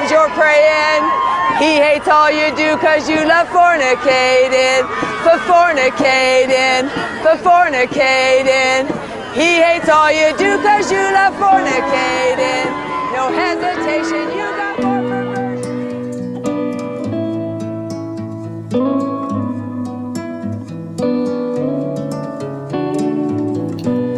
times you're praying. He hates all you do cause you love fornicating. For fornicating. For fornicating. He hates all you do cause you love fornicating. No hesitation, you got more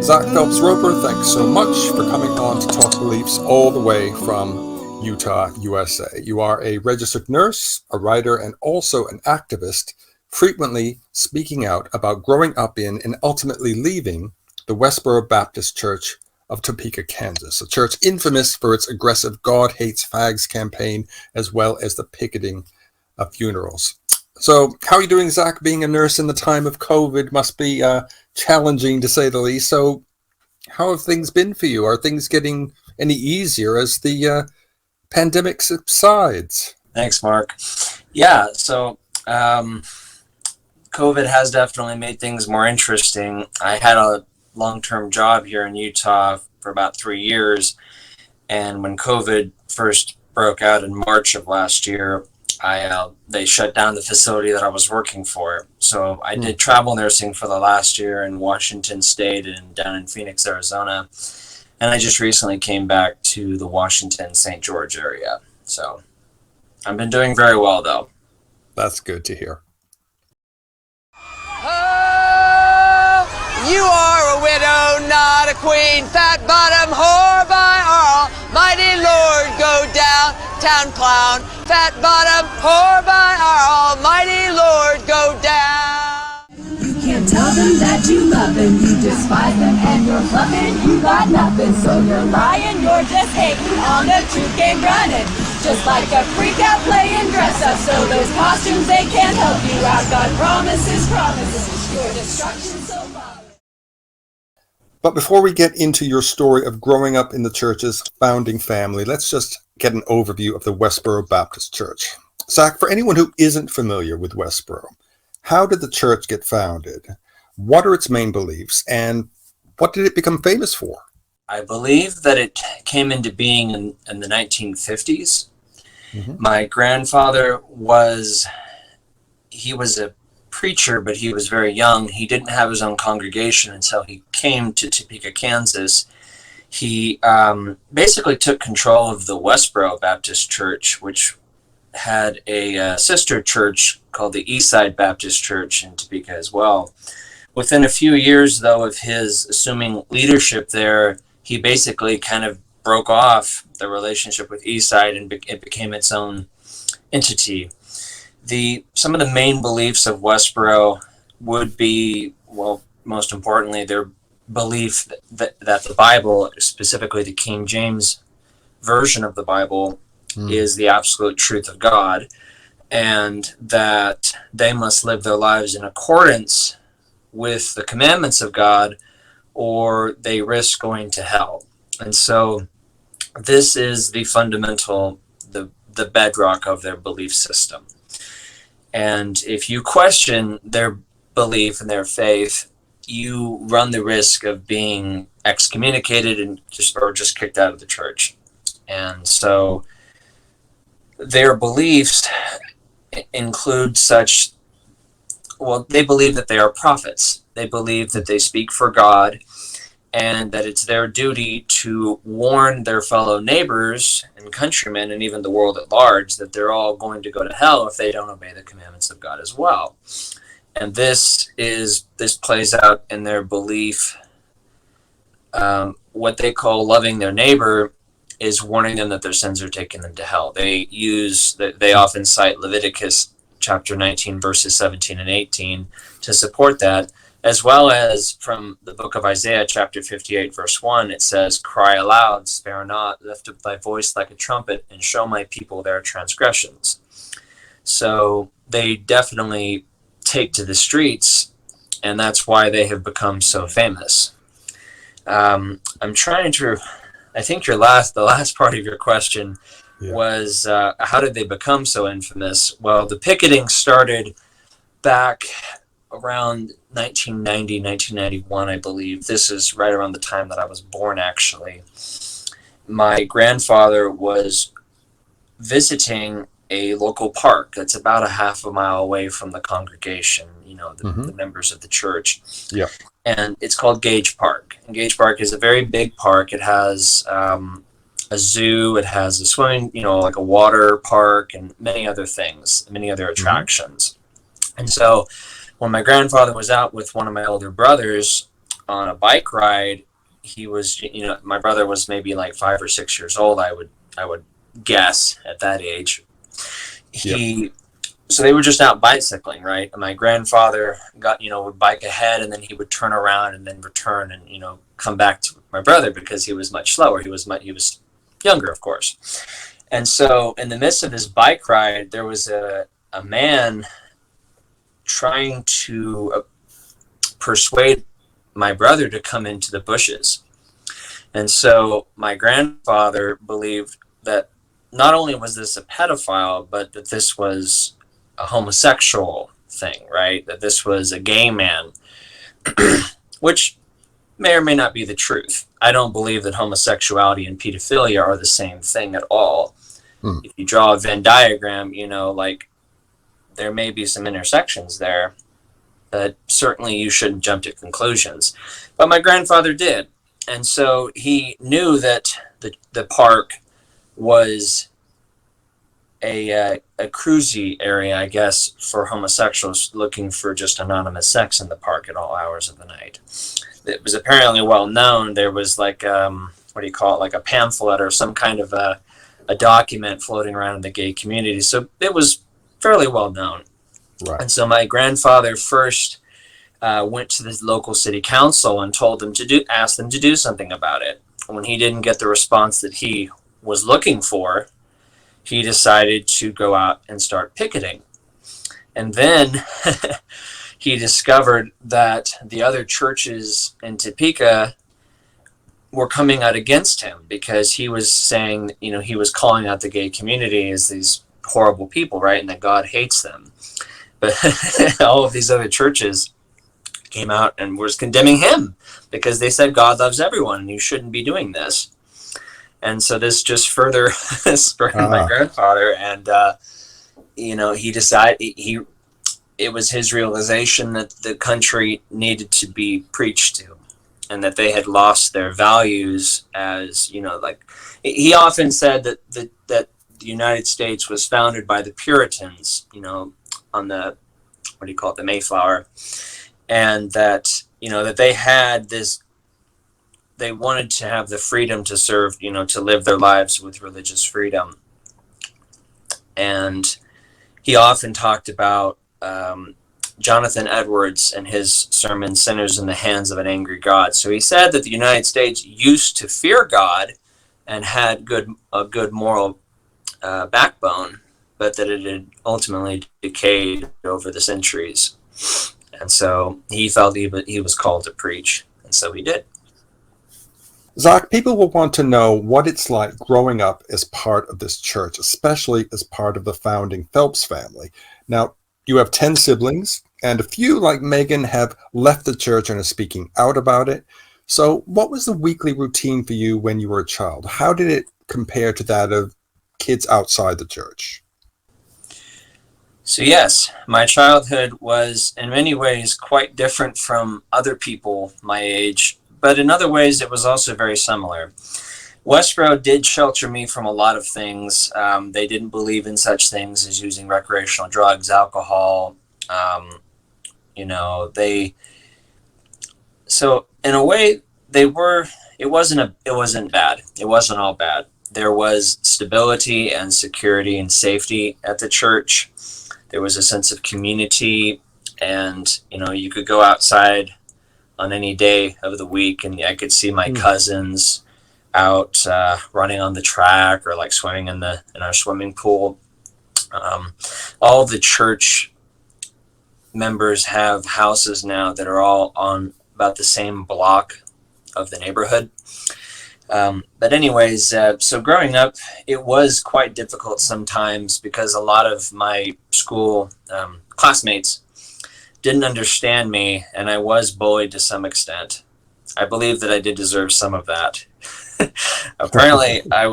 Zach Phelps-Roper, thanks so much for coming on to Talk Beliefs all the way from Utah, USA. You are a registered nurse, a writer, and also an activist, frequently speaking out about growing up in and ultimately leaving the Westboro Baptist Church of Topeka, Kansas, a church infamous for its aggressive God Hates Fags campaign, as well as the picketing of funerals. So how are you doing, Zach? Being a nurse in the time of COVID must be challenging, to say the least. So how have things been for you? Are things getting any easier as the pandemic subsides? Thanks, Mark. Yeah, so COVID has definitely made things more interesting. I had a long-term job here in Utah for about 3 years, and when COVID first broke out in March of last year, they shut down the facility that I was working for. So I did travel nursing for the last year in Washington State and down in Phoenix, Arizona. And I just recently came back to the Washington, St. George area. So I've been doing very well, though. That's good to hear. Oh, you are a widow, not a queen. Fat bottom whore by our almighty Lord. Go downtown clown. Fat bottom whore by our almighty Lord. Go down. You can't tell them that you love them. You despise them and you're bluffing. You got nothing, so you're lying. You're just hating on the truth game running. Just like a freak out playing dress up. So those costumes, they can't help you out. God promises, your destruction so violent. But before we get into your story of growing up in the church's founding family, let's just get an overview of the Westboro Baptist Church. Zach, for anyone who isn't familiar with Westboro, how did the church get founded? What are its main beliefs? And what did it become famous for? I believe that it came into being in the 1950s. Mm-hmm. My grandfather was a preacher, but he was very young. He didn't have his own congregation until he came to Topeka, Kansas. He basically took control of the Westboro Baptist Church, which had a sister church called the Eastside Baptist Church in Topeka as well. Within a few years, though, of his assuming leadership there, he basically kind of broke off the relationship with Eastside and it became its own entity. Some of the main beliefs of Westboro would be, well, most importantly, their belief that the Bible, specifically the King James version of the Bible, is the absolute truth of God, and that they must live their lives in accordance with the commandments of God, or they risk going to hell. And so this is the fundamental, the bedrock of their belief system. And if you question their belief and their faith, you run the risk of being excommunicated and just kicked out of the church. And so their beliefs include they believe that they are prophets. They believe that they speak for God and that it's their duty to warn their fellow neighbors and countrymen and even the world at large that they're all going to go to hell if they don't obey the commandments of God as well. And this plays out in their belief. What they call loving their neighbor is warning them that their sins are taking them to hell. They often cite Leviticus chapter 19 verses 17 and 18 to support that, as well as from the book of Isaiah chapter 58 verse 1. It says, "Cry aloud, spare not, lift up thy voice like a trumpet, and show my people their transgressions." So they definitely take to the streets, and that's why they have become so famous. I'm trying to, I think the last part of your question was how did they become so infamous? Well, the picketing started back around 1990, 1991, I believe. This is right around the time that I was born, actually. My grandfather was visiting a local park that's about a half a mile away from the congregation, the members of the church. Yeah. And it's called Gage Park. And Gage Park is a very big park. It has a zoo, it has a swimming, like a water park, and many other things, many other attractions. And so when my grandfather was out with one of my older brothers on a bike ride, he was, my brother was maybe like 5 or 6 years old, I would guess at that age. So they were just out bicycling, right? And my grandfather would bike ahead, and then he would turn around and then return and, come back to my brother because he was much slower. He was younger, of course. And so in the midst of his bike ride, there was a man trying to persuade my brother to come into the bushes. And so my grandfather believed that not only was this a pedophile, but that this was a homosexual thing, right? That this was a gay man, which may or may not be the truth. I don't believe that homosexuality and pedophilia are the same thing at all. If you draw a Venn diagram, there may be some intersections there, but certainly you shouldn't jump to conclusions. But my grandfather did. And so he knew that the park was a cruisy area, I guess, for homosexuals looking for just anonymous sex in the park at all hours of the night. It was apparently well known. There was like, like a pamphlet or some kind of a document floating around in the gay community. So it was fairly well known. Right. And so my grandfather first went to the local city council and asked them to do something about it. When he didn't get the response that he was looking for, he decided to go out and start picketing. And then he discovered that the other churches in Topeka were coming out against him because he was saying, he was calling out the gay community as these horrible people, right? And that God hates them. But all of these other churches came out and was condemning him because they said God loves everyone and you shouldn't be doing this. And so this just further spurred my grandfather, and he decided it was his realization that the country needed to be preached to, and that they had lost their values as he often said that the United States was founded by the Puritans, on the the Mayflower, and that that they had this. They wanted to have the freedom to serve, to live their lives with religious freedom. And he often talked about Jonathan Edwards and his sermon, Sinners in the Hands of an Angry God. So he said that the United States used to fear God and had a good moral backbone, but that it had ultimately decayed over the centuries. And so he felt he was called to preach, and so he did. Zach, people will want to know what it's like growing up as part of this church, especially as part of the founding Phelps family. Now, you have 10 siblings, and a few, like Megan, have left the church and are speaking out about it. So what was the weekly routine for you when you were a child? How did it compare to that of kids outside the church? So yes, my childhood was in many ways quite different from other people my age, but in other ways it was also very similar. Westboro did shelter me from a lot of things. They didn't believe in such things as using recreational drugs, alcohol. So in a way, it wasn't bad. It wasn't all bad. There was stability and security and safety at the church. There was a sense of community, and you could go outside on any day of the week, and I could see my cousins out running on the track or like swimming in our swimming pool. All the church members have houses now that are all on about the same block of the neighborhood. But anyways, so growing up, it was quite difficult sometimes because a lot of my school classmates didn't understand me, and I was bullied to some extent. I believe that I did deserve some of that. Apparently, I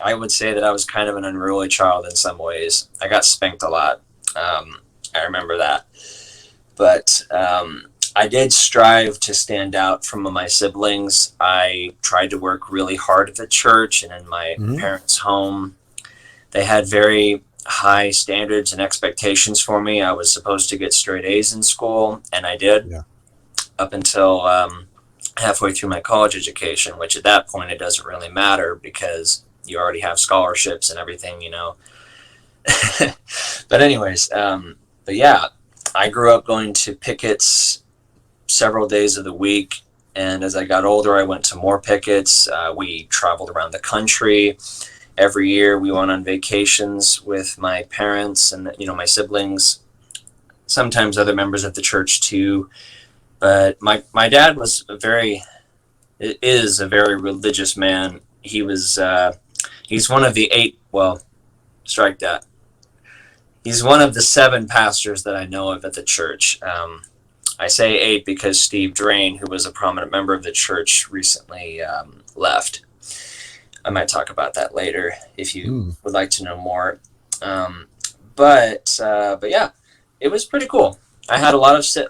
I would say that I was kind of an unruly child in some ways. I got spanked a lot. I remember that. But I did strive to stand out from my siblings. I tried to work really hard at the church and in my parents' home. They had very high standards and expectations for me. I was supposed to get straight A's in school, and I did, up until halfway through my college education, which at that point it doesn't really matter because you already have scholarships and everything, you know. But anyways, but yeah, I grew up going to pickets several days of the week. And as I got older, I went to more pickets. We traveled around the country. Every year we went on vacations with my parents and, you know, my siblings, sometimes other members of the church too. But my dad is a very religious man. He's one of the He's one of the 7 pastors that I know of at the church. I say 8 because Steve Drain, who was a prominent member of the church, recently left. I might talk about that later if you would like to know more. But yeah, it was pretty cool. I had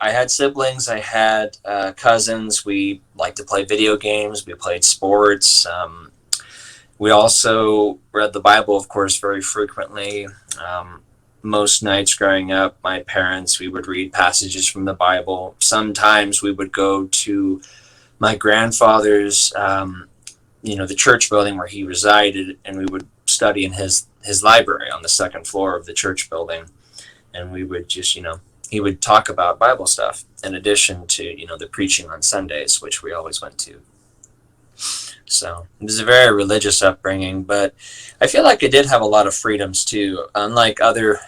I had siblings, I had cousins. We liked to play video games. We played sports. We also read the Bible, of course, very frequently. Most nights growing up, we would read passages from the Bible. Sometimes we would go to my grandfather's, the church building where he resided, and we would study in his library on the 2nd floor of the church building. And we would just, he would talk about Bible stuff in addition to, the preaching on Sundays, which we always went to. So it was a very religious upbringing, but I feel like it did have a lot of freedoms too. Unlike other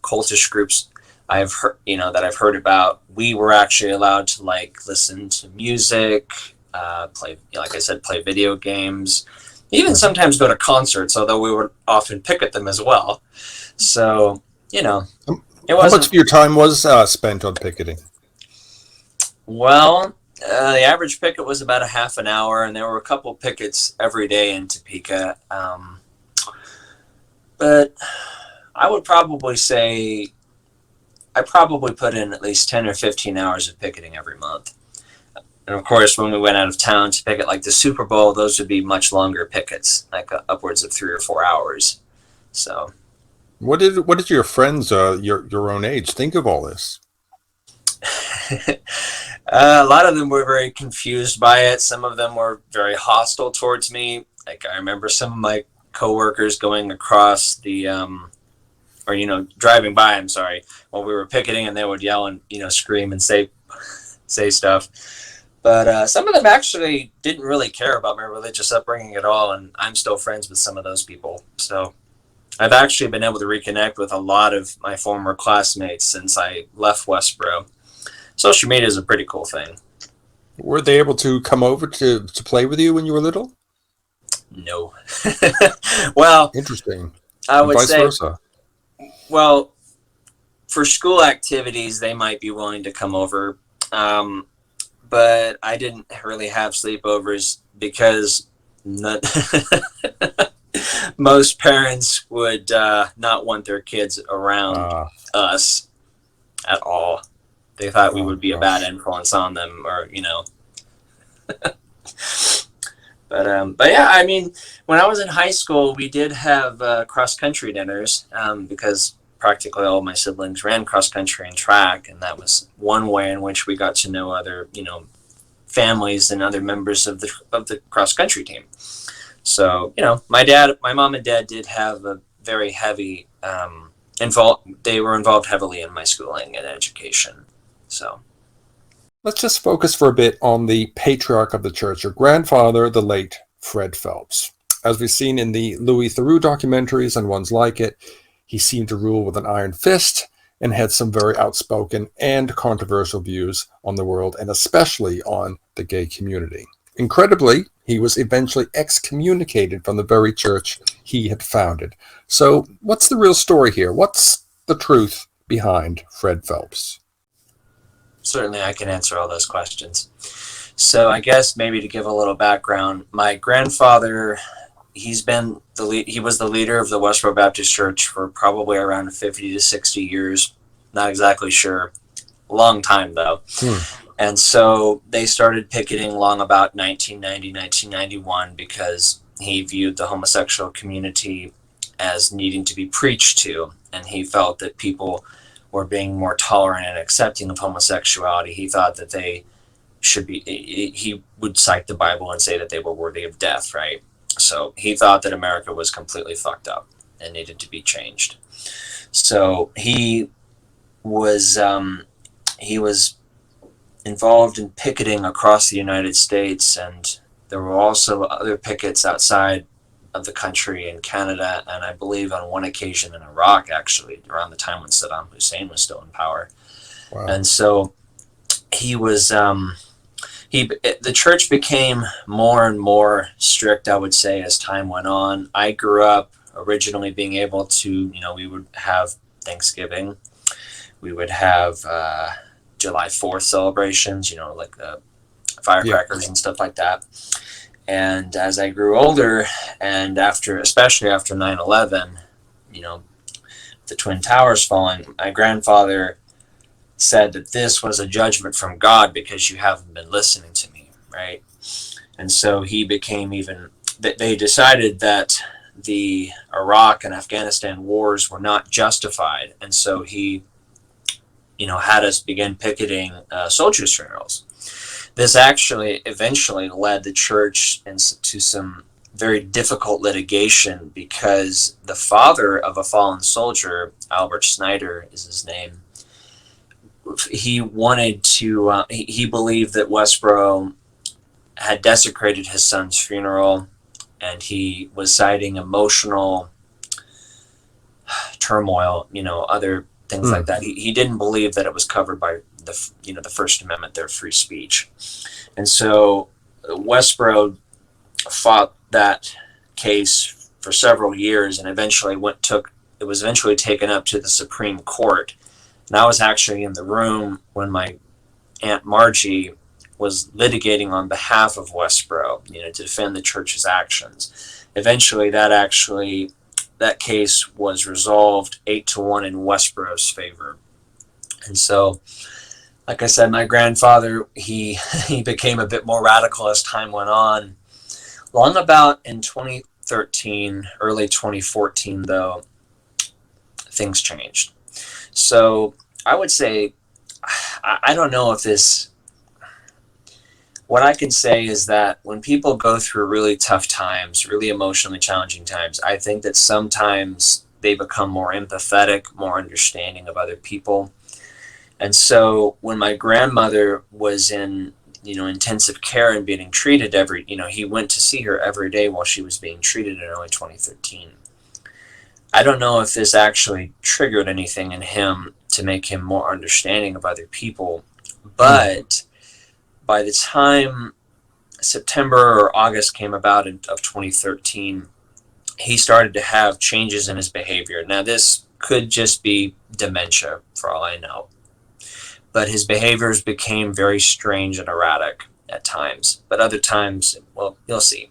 cultish groups I've heard about, we were actually allowed to listen to music, play video games, even sometimes go to concerts, although we would often picket them as well. So, it wasn't. How much of your time was spent on picketing? Well, the average picket was about a half an hour, and there were a couple pickets every day in Topeka. But I would probably say I probably put in at least 10 or 15 hours of picketing every month. And of course, when we went out of town to picket like the Super Bowl, those would be much longer pickets, upwards of 3 or 4 hours. So, what did your friends, your own age, think of all this? A lot of them were very confused by it. Some of them were very hostile towards me. I remember some of my coworkers going across the, driving by, while we were picketing, and they would yell and, scream and say stuff. But some of them actually didn't really care about my religious upbringing at all, and I'm still friends with some of those people. So I've actually been able to reconnect with a lot of my former classmates since I left Westboro. Social media is a pretty cool thing. Were they able to come over to play with you when you were little? No. Well, interesting. I would say, versa. Well, for school activities, they might be willing to come over. But I didn't really have sleepovers because most parents would not want their kids around us at all. They thought we would be a bad influence on them, or But yeah, when I was in high school, we did have cross-country dinners because practically all of my siblings ran cross-country and track, and that was one way in which we got to know other, families and other members of the cross-country team. So, my mom and dad did have a very heavy they were involved heavily in my schooling and education. So let's just focus for a bit on the patriarch of the church, your grandfather, the late Fred Phelps. As we've seen in the Louis Theroux documentaries and ones like it, he seemed to rule with an iron fist and had some very outspoken and controversial views on the world, and especially on the gay community. Incredibly, he was eventually excommunicated from the very church he had founded. So what's the real story here? What's the truth behind Fred Phelps? Certainly I can answer all those questions. So I guess maybe to give a little background, my grandfather he was the leader of the Westboro Baptist Church for probably around 50 to 60 years. Not exactly sure. Long time though. And so they started picketing long about 1990, 1991, because he viewed the homosexual community as needing to be preached to. And he felt that people were being more tolerant and accepting of homosexuality. He thought that they should be, he would cite the Bible and say that they were worthy of death, right? So he thought that America was completely fucked up and needed to be changed. So he was involved in picketing across the United States, and there were also other pickets outside of the country in Canada, and I believe on one occasion in Iraq, actually, around the time when Saddam Hussein was still in power. Wow. And so he was, the church became more and more strict, I would say, as time went on. I grew up originally being able to, we would have Thanksgiving, we would have July 4th celebrations, like the firecrackers and stuff like that. And as I grew older, and especially after 9/11, the Twin Towers falling, my grandfather said that this was a judgment from God because you haven't been listening to me, right? And so he became they decided that the Iraq and Afghanistan wars were not justified. And so he, had us begin picketing soldiers' funerals. This actually eventually led the church into some very difficult litigation because the father of a fallen soldier, Albert Snyder is his name, he wanted to, he believed that Westboro had desecrated his son's funeral, and he was citing emotional turmoil, other things like that. He didn't believe that it was covered by the First Amendment, their free speech. And so Westboro fought that case for several years, and eventually it was eventually taken up to the Supreme Court. And I was actually in the room when my Aunt Margie was litigating on behalf of Westboro, to defend the church's actions. Eventually that case was resolved 8-1 in Westboro's favor. And so, like I said, my grandfather, he became a bit more radical as time went on. Long about in 2013, early 2014, though, things changed. So I would say, I don't know if this, what I can say is that when people go through really tough times, really emotionally challenging times, I think that sometimes they become more empathetic, more understanding of other people. And so when my grandmother was in, intensive care and being treated he went to see her every day while she was being treated in early 2013. I don't know if this actually triggered anything in him to make him more understanding of other people, but by the time September or August came about of 2013, he started to have changes in his behavior. Now, this could just be dementia, for all I know, but his behaviors became very strange and erratic at times, but other times, well, you'll see.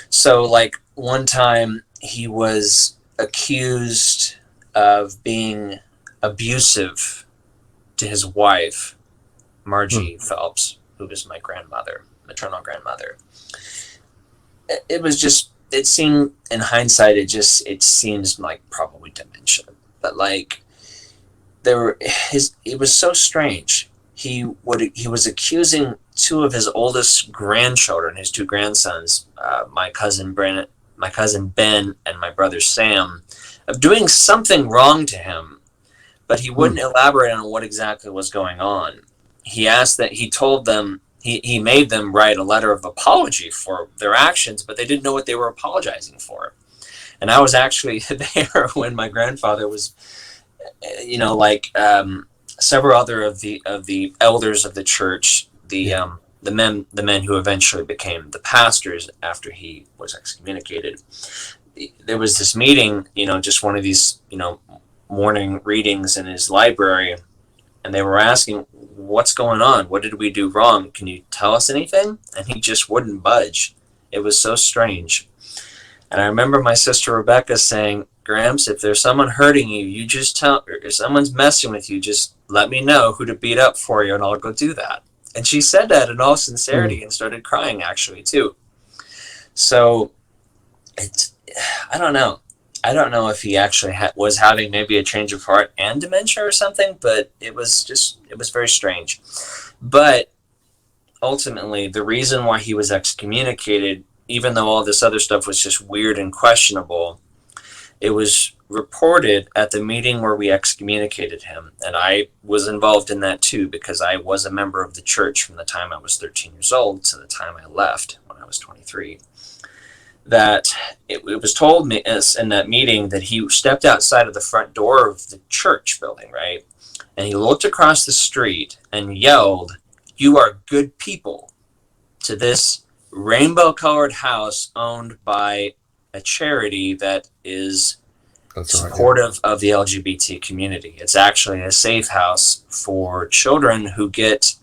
So, like, one time he was accused of being abusive to his wife, Margie Phelps, who was my maternal grandmother. It seemed, in hindsight, it seems like probably dementia, but like it was so strange. He was accusing two of his oldest grandchildren, his two grandsons, my cousin Ben and my brother Sam, of doing something wrong to him, but he wouldn't elaborate on what exactly was going on. He told them, he made them write a letter of apology for their actions, but they didn't know what they were apologizing for. And I was actually there when my grandfather was, several other of the elders of the church, the men who eventually became the pastors after he was excommunicated. There was this meeting, just one of these, morning readings in his library, and they were asking, what's going on? What did we do wrong? Can you tell us anything? And he just wouldn't budge. It was so strange. And I remember my sister Rebecca saying, Gramps, if there's someone hurting you, you just tell, or if someone's messing with you, just let me know who to beat up for you and I'll go do that. And she said that in all sincerity and started crying actually too. So I don't know. I don't know if he actually was having maybe a change of heart and dementia or something, but it was very strange. But ultimately, the reason why he was excommunicated, even though all this other stuff was just weird and questionable, it was reported at the meeting where we excommunicated him. And I was involved in that too, because I was a member of the church from the time I was 13 years old to the time I left when I was 23. That it was told me in that meeting that he stepped outside of the front door of the church building, right? And he looked across the street and yelled, "You are good people," to this rainbow-colored house owned by a charity that is supportive of the LGBT community. It's actually a safe house for children who get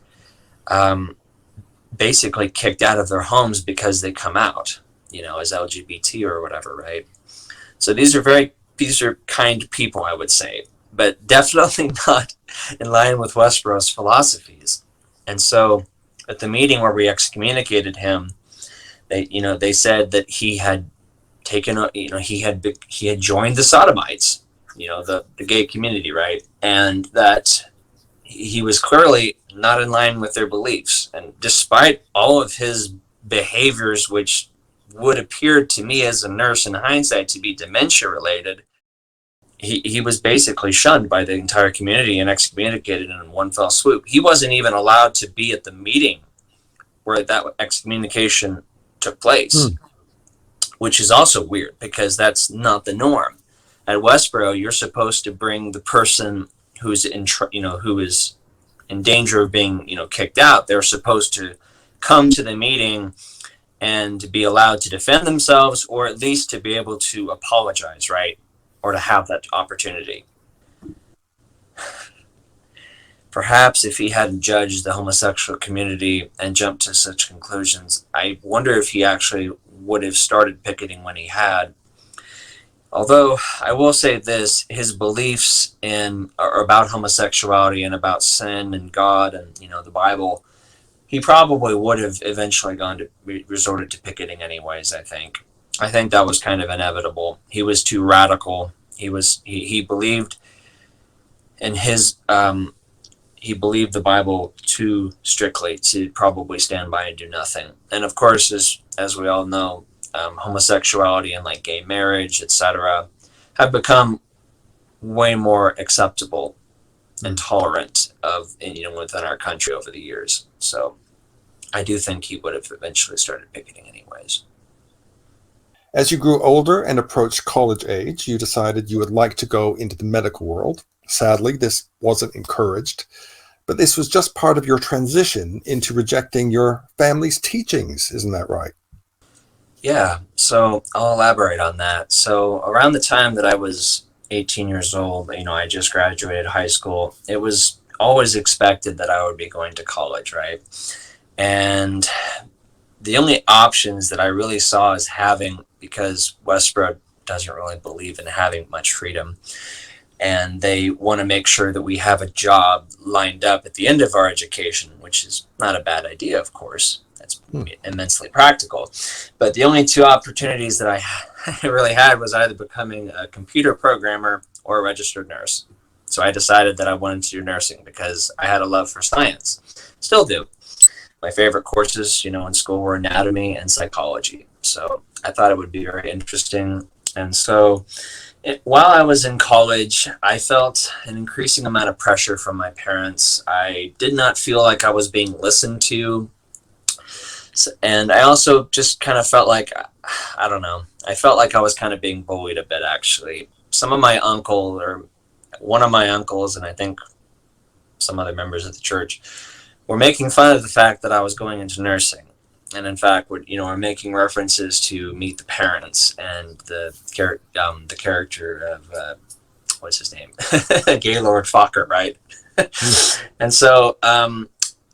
basically kicked out of their homes because they come out, as LGBT or whatever, right? So these are kind people, I would say, but definitely not in line with Westboro's philosophies. And so at the meeting where we excommunicated him, they said that he had taken, he had joined the sodomites, the gay community, right? And that he was clearly not in line with their beliefs. And despite all of his behaviors, which would appear to me as a nurse in hindsight to be dementia related, he was basically shunned by the entire community and excommunicated in one fell swoop. He wasn't even allowed to be at the meeting where that excommunication took place, which is also weird because that's not the norm. At Westboro, you're supposed to bring the person who's who is in danger of being, kicked out. They're supposed to come to the meeting and be allowed to defend themselves, or at least to be able to apologize, right? Or to have that opportunity. Perhaps if he hadn't judged the homosexual community and jumped to such conclusions, I wonder if he actually would have started picketing when he had. Although I will say this, his beliefs about homosexuality and about sin and God and the Bible, he probably would have eventually resorted to picketing anyways. I think that was kind of inevitable. He was too radical. He believed in his he believed the Bible too strictly to probably stand by and do nothing. And of course, as we all know, homosexuality and like gay marriage, etc., have become way more acceptable and tolerant within our country over the years. So I do think he would have eventually started picketing anyways. As you grew older and approached college age, you decided you would like to go into the medical world. Sadly, this wasn't encouraged, but this was just part of your transition into rejecting your family's teachings. Isn't that right? Yeah, so I'll elaborate on that. So around the time that I was 18 years old, I just graduated high school. It was always expected that I would be going to college, right? And the only options that I really saw as having, because Westboro doesn't really believe in having much freedom, and they want to make sure that we have a job lined up at the end of our education, which is not a bad idea, of course. That's immensely practical. But the only two opportunities that I really had was either becoming a computer programmer or a registered nurse. So I decided that I wanted to do nursing because I had a love for science. Still do. My favorite courses, in school were anatomy and psychology. So I thought it would be very interesting. And so while I was in college, I felt an increasing amount of pressure from my parents. I did not feel like I was being listened to. And I also just kind of felt like, I don't know, I felt like I was kind of being bullied a bit, actually. One of my uncles, and I think some other members of the church, were making fun of the fact that I was going into nursing. And in fact, were making references to Meet the Parents and the character of, what's his name? Gaylord Fokker, right? And so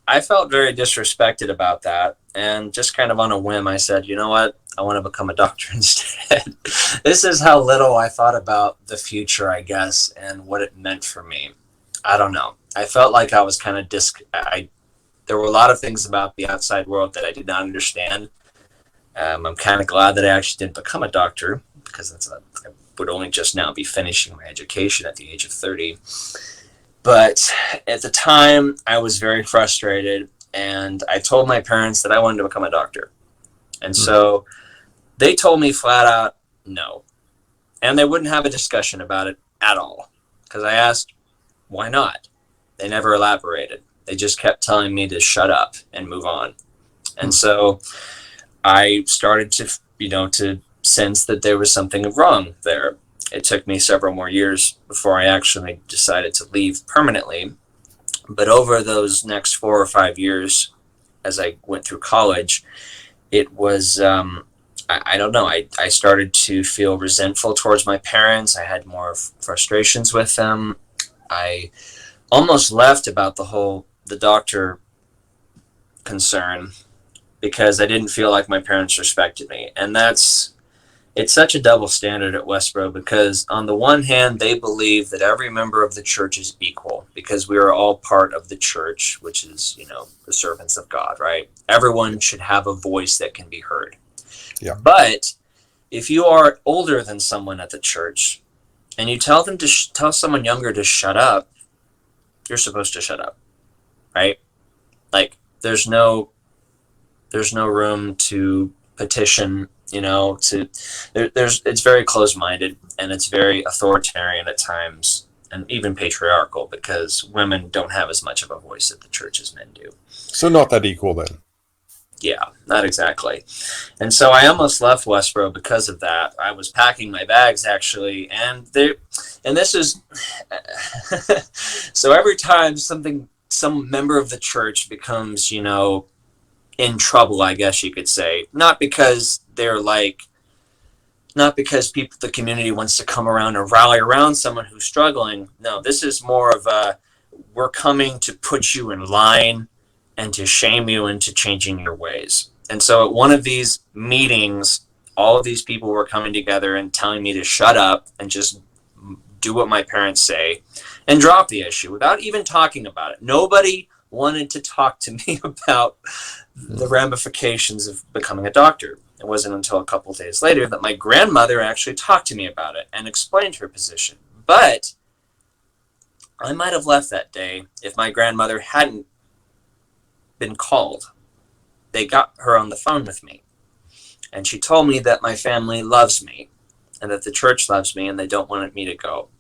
I felt very disrespected about that. And just kind of on a whim, I said, you know what? I want to become a doctor instead. This is how little I thought about the future, I guess, and what it meant for me. I don't know. I felt like I was kind of there were a lot of things about the outside world that I did not understand. I'm kind of glad that I actually didn't become a doctor, because I would only just now be finishing my education at the age of 30. But at the time, I was very frustrated, and I told my parents that I wanted to become a doctor. And so they told me flat out no. And they wouldn't have a discussion about it at all, because I asked, why not? They never elaborated. They just kept telling me to shut up and move on. And so I started to sense that there was something wrong there. It took me several more years before I actually decided to leave permanently. But over those next 4 or 5 years, as I went through college, it was, I don't know, I started to feel resentful towards my parents. I had more frustrations with them. I almost left about the doctor concern, because I didn't feel like my parents respected me. And it's such a double standard at Westboro, because on the one hand, they believe that every member of the church is equal, because we are all part of the church, which is, the servants of God, right? Everyone should have a voice that can be heard. Yeah. But if you are older than someone at the church and you tell them to tell someone younger to shut up, you're supposed to shut up, right? Like, there's no room to petition, it's very closed-minded, and it's very authoritarian at times, and even patriarchal, because women don't have as much of a voice at the church as men do. So not that equal then. Yeah, not exactly. And so I almost left Westboro because of that. I was packing my bags, actually, and this is so every time some member of the church becomes, in trouble, I guess you could say, not because the community wants to come around and rally around someone who's struggling. No, this is more of we're coming to put you in line and to shame you into changing your ways. And so at one of these meetings, all of these people were coming together and telling me to shut up and just do what my parents say and drop the issue without even talking about it. Nobody wanted to talk to me about the ramifications of becoming a doctor. It wasn't until a couple of days later that my grandmother actually talked to me about it and explained her position. But I might have left that day if my grandmother hadn't been called. They got her on the phone with me, and she told me that my family loves me and that the church loves me and they don't want me to go.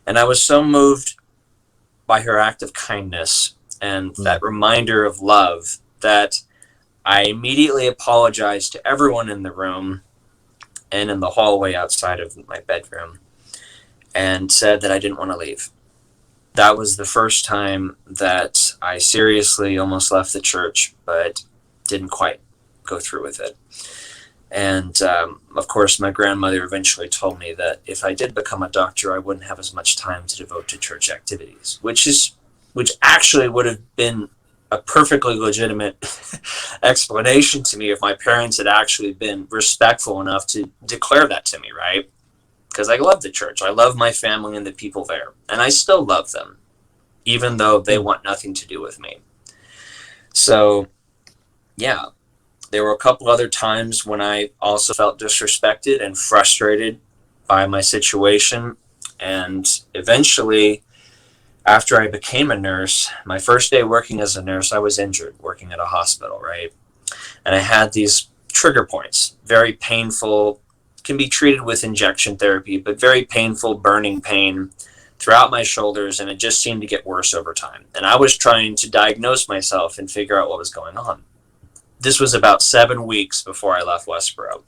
And I was so moved by her act of kindness and that reminder of love that I immediately apologized to everyone in the room and in the hallway outside of my bedroom, and said that I didn't want to leave. That was the first time that I seriously almost left the church, but didn't quite go through with it. And of course, my grandmother eventually told me that if I did become a doctor, I wouldn't have as much time to devote to church activities, which actually would have been a perfectly legitimate explanation to me if my parents had actually been respectful enough to declare that to me, right? Because I love the church. I love my family and the people there. And I still love them, even though they want nothing to do with me. So, yeah, there were a couple other times when I also felt disrespected and frustrated by my situation. And eventually, after I became a nurse, my first day working as a nurse, I was injured working at a hospital, right? And I had these trigger points, very painful, can be treated with injection therapy, but very painful burning pain throughout my shoulders, and it just seemed to get worse over time. And I was trying to diagnose myself and figure out what was going on. This was about 7 weeks before I left Westboro.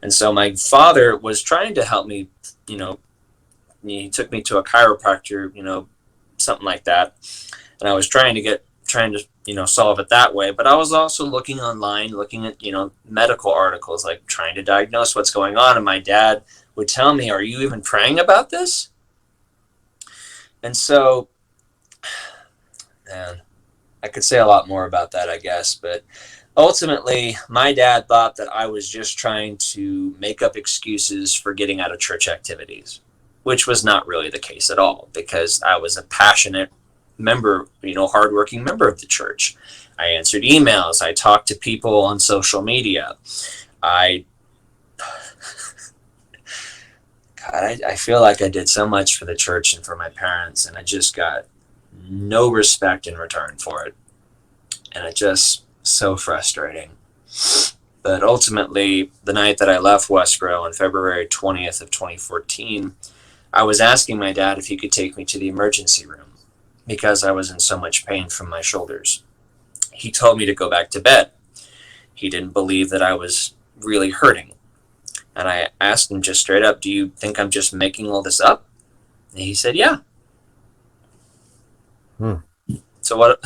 And so my father was trying to help me, he took me to a chiropractor, something like that. And I was trying to solve it that way. But I was also looking online, looking at, medical articles, like trying to diagnose what's going on. And my dad would tell me, are you even praying about this? And so, man, I could say a lot more about that, I guess, but ultimately, my dad thought that I was just trying to make up excuses for getting out of church activities, which was not really the case at all, because I was a passionate member, hardworking member of the church. I answered emails. I talked to people on social media. God, I feel like I did so much for the church and for my parents, and I just got no respect in return for it. And it just so frustrating. But ultimately, the night that I left Westboro on February 20th of 2014, I was asking my dad if he could take me to the emergency room because I was in so much pain from my shoulders. He told me to go back to bed. He didn't believe that I was really hurting. And I asked him just straight up, do you think I'm just making all this up? And he said, yeah. So what?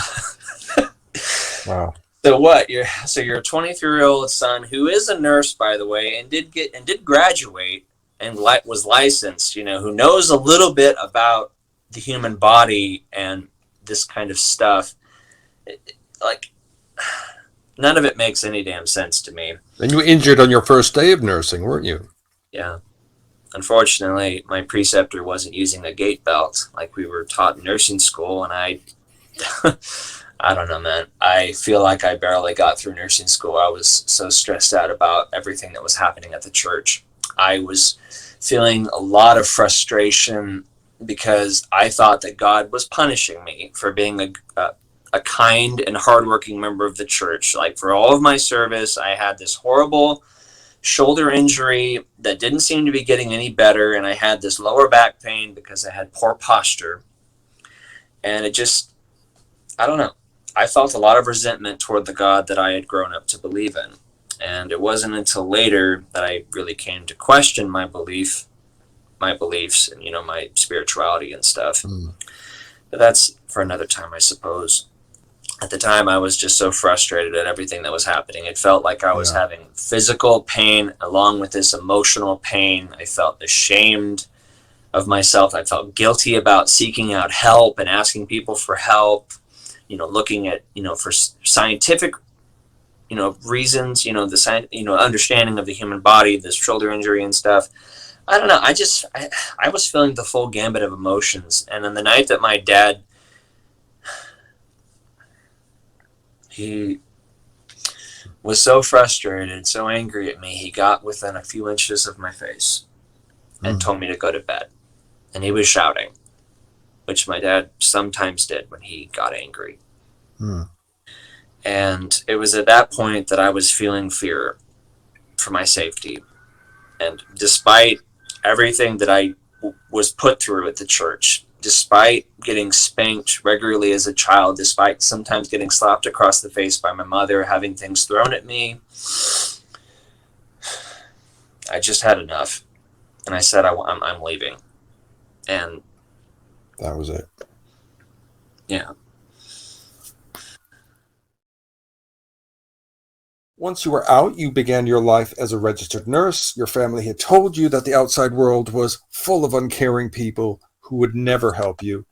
Wow. So what? You're a 23-year-old son who is a nurse, by the way, and did graduate and was licensed, who knows a little bit about the human body and this kind of stuff. Like, none of it makes any damn sense to me. And you were injured on your first day of nursing, weren't you? Yeah. Unfortunately, my preceptor wasn't using a gait belt like we were taught in nursing school, and I don't know, man. I feel like I barely got through nursing school. I was so stressed out about everything that was happening at the church. I was feeling a lot of frustration because I thought that God was punishing me for being a kind and hardworking member of the church. Like, for all of my service, I had this horrible shoulder injury that didn't seem to be getting any better, and I had this lower back pain because I had poor posture. And it just, I don't know. I felt a lot of resentment toward the God that I had grown up to believe in. And it wasn't until later that I really came to question my beliefs and, my spirituality and stuff. But that's for another time, I suppose. At the time, I was just so frustrated at everything that was happening. It felt like I was having physical pain along with this emotional pain. I felt ashamed of myself. I felt guilty about seeking out help and asking people for help. Looking at, for scientific, reasons, the understanding of the human body, this shoulder injury and stuff. I don't know. I was feeling the full gambit of emotions. And on the night that my dad, he was so frustrated, so angry at me, he got within a few inches of my face and told me to go to bed. And he was shouting, which my dad sometimes did when he got angry. And it was at that point that I was feeling fear for my safety. And despite everything that I was put through at the church, despite getting spanked regularly as a child, despite sometimes getting slapped across the face by my mother, having things thrown at me, I just had enough. And I said, I'm leaving. And that was it. Yeah. Once you were out, you began your life as a registered nurse. Your family had told you that the outside world was full of uncaring people who would never help you.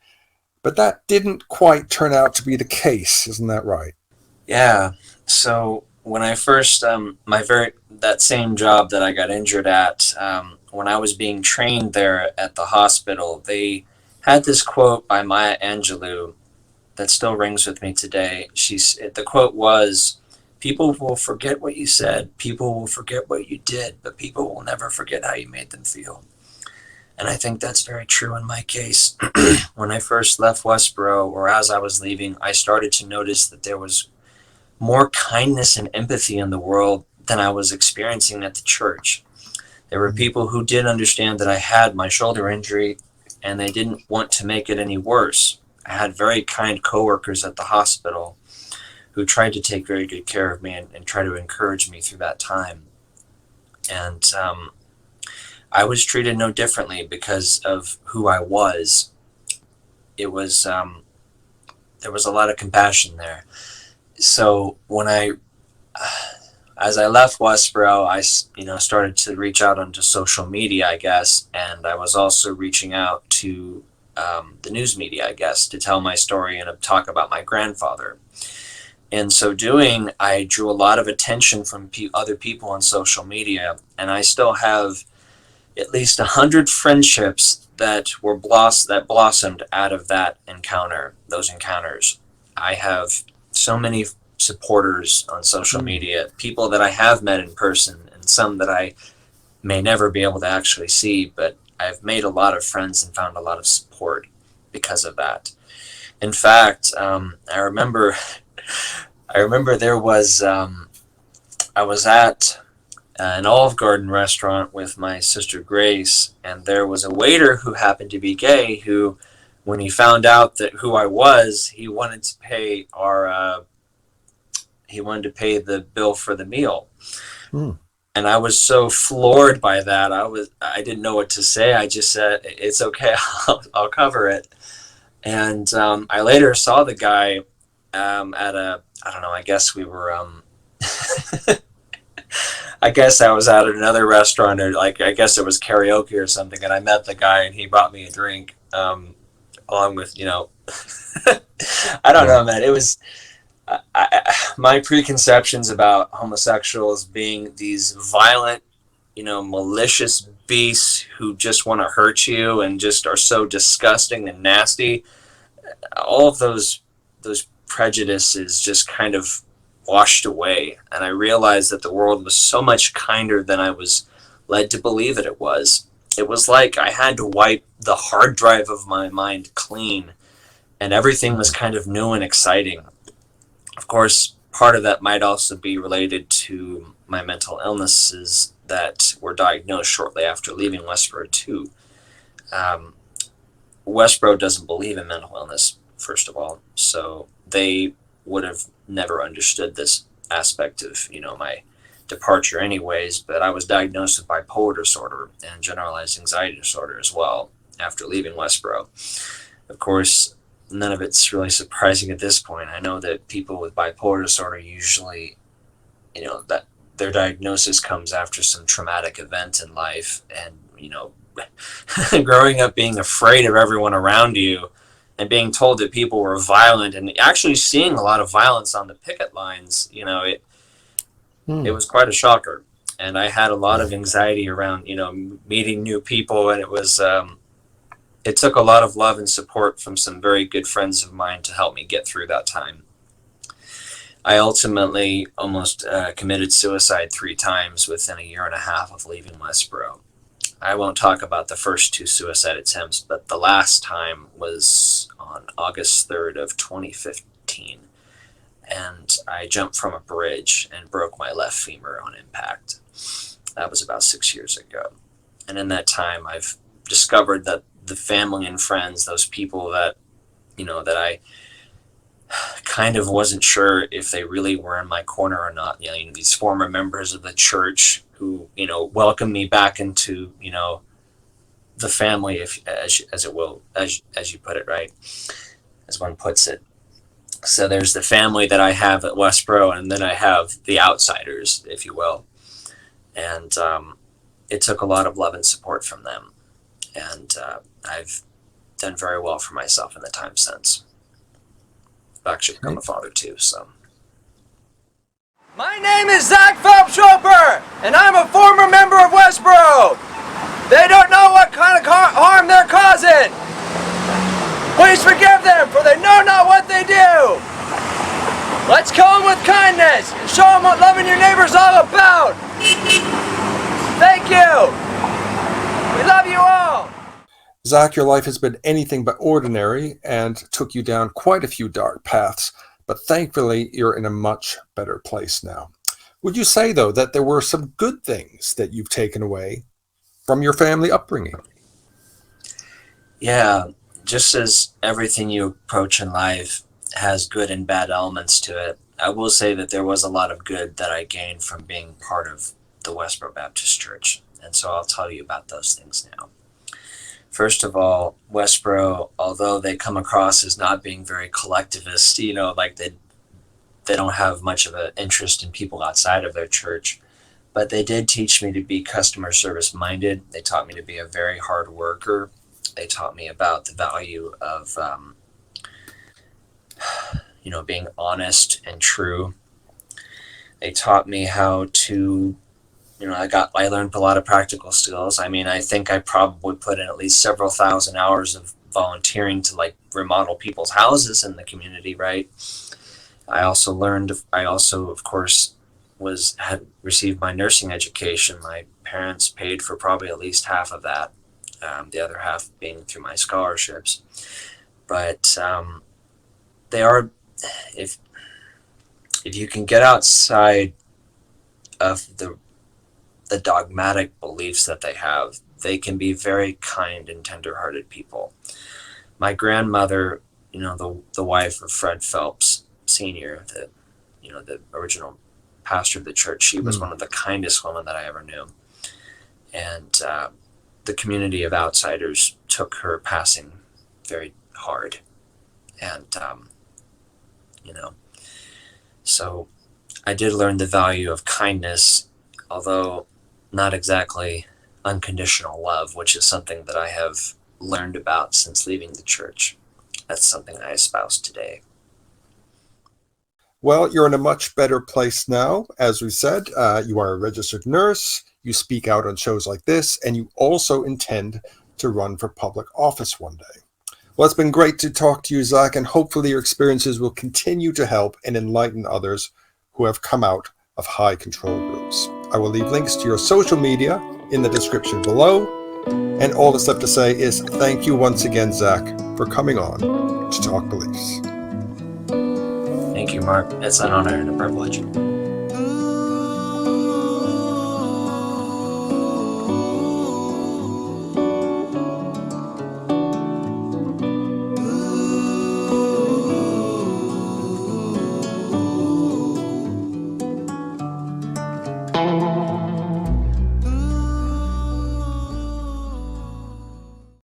But that didn't quite turn out to be the case, isn't that right? Yeah. So when I first, that same job that I got injured at, when I was being trained there at the hospital, they had this quote by Maya Angelou that still rings with me today. The quote was, "People will forget what you said, people will forget what you did, but people will never forget how you made them feel." And I think that's very true in my case. When I first left Westboro, or as I was leaving, I started to notice that there was more kindness and empathy in the world than I was experiencing at the church. There were people who did understand that I had my shoulder injury, and they didn't want to make it any worse. I had very kind coworkers at the hospital who tried to take very good care of me and try to encourage me through that time. And I was treated no differently because of who I was. It was, there was a lot of compassion there. So when as I left Westboro, I started to reach out onto social media, I guess, and I was also reaching out to the news media, I guess, to tell my story and talk about my grandfather. In so doing, I drew a lot of attention from other people on social media, and I still have at least 100 friendships that blossomed out of those encounters. I have so many supporters on social media, people that I have met in person, and some that I may never be able to actually see, but I've made a lot of friends and found a lot of support because of that. In fact, I remember there was, I was at an Olive Garden restaurant with my sister Grace, and there was a waiter who happened to be gay who, when he found out that who I was, he wanted to pay the bill for the meal. And I was so floored by that. I didn't know what to say. I just said, "It's okay, I'll cover it." And I later saw the guy at I don't know, I guess we were, I guess I was at another restaurant, or I guess it was karaoke or something, and I met the guy and he bought me a drink, along with, I don't know, man. It was, my preconceptions about homosexuals being these violent, malicious beasts who just want to hurt you and just are so disgusting and nasty. All of those prejudices just kind of washed away, and I realized that the world was so much kinder than I was led to believe that it was. It was like I had to wipe the hard drive of my mind clean, and everything was kind of new and exciting. Of course, part of that might also be related to my mental illnesses that were diagnosed shortly after leaving Westboro too. Westboro doesn't believe in mental illness, first of all, so they would have never understood this aspect of, my departure anyways, but I was diagnosed with bipolar disorder and generalized anxiety disorder as well after leaving Westboro. Of course, none of it's really surprising at this point. I know that people with bipolar disorder usually, that their diagnosis comes after some traumatic event in life, and, growing up being afraid of everyone around you and being told that people were violent, and actually seeing a lot of violence on the picket lines, it was quite a shocker. And I had a lot of anxiety around, meeting new people, and it was, it took a lot of love and support from some very good friends of mine to help me get through that time. I ultimately almost committed suicide 3 times within a year and a half of leaving Westboro. I won't talk about the first 2 suicide attempts, but the last time was on August 3rd of 2015. And I jumped from a bridge and broke my left femur on impact. That was about 6 years ago. And in that time, I've discovered that the family and friends, those people that, that I kind of wasn't sure if they really were in my corner or not, these former members of the church who, welcomed me back into, the family, as you put it, right? As one puts it. So there's the family that I have at Westboro, and then I have the outsiders, if you will. And it took a lot of love and support from them. And I've done very well for myself in the time since. I've actually become a father too, so. My name is Phelps-Roper, and I'm a former member of Westboro. They don't know what kind of harm they're causing. Please forgive them, for they know not what they do. Let's kill them with kindness and show them what loving your neighbor is all about. Thank you. We love you all. Zach, your life has been anything but ordinary and took you down quite a few dark paths, but thankfully you're in a much better place now. Would you say, though, that there were some good things that you've taken away from your family upbringing? Yeah, just as everything you approach in life has good and bad elements to it, I will say that there was a lot of good that I gained from being part of the Westboro Baptist Church. And so I'll tell you about those things now. First of all, Westboro, although they come across as not being very collectivist, like they don't have much of an interest in people outside of their church, but they did teach me to be customer service minded. They taught me to be a very hard worker. They taught me about the value of, being honest and true. They taught me how to, I learned a lot of practical skills. I mean, I think I probably put in at least several thousand hours of volunteering to like remodel people's houses in the community, right? I also, of course, had received my nursing education. My parents paid for probably at least half of that, the other half being through my scholarships. But they are, if you can get outside of the dogmatic beliefs that they have, they can be very kind and tender-hearted people. My grandmother, the wife of Fred Phelps Sr., the original pastor of the church, she was one of the kindest women that I ever knew. And the community of outsiders took her passing very hard. And, so I did learn the value of kindness, although not exactly unconditional love, which is something that I have learned about since leaving the church. That's something I espouse today. Well, you're in a much better place now. As we said, you are a registered nurse, you speak out on shows like this, and you also intend to run for public office one day. Well, it's been great to talk to you, Zach, and hopefully your experiences will continue to help and enlighten others who have come out of high control groups. I will leave links to your social media in the description below. And all that's left to say is thank you once again, Zach, for coming on to Talk Beliefs. Thank you, Mark. It's an honor and a privilege.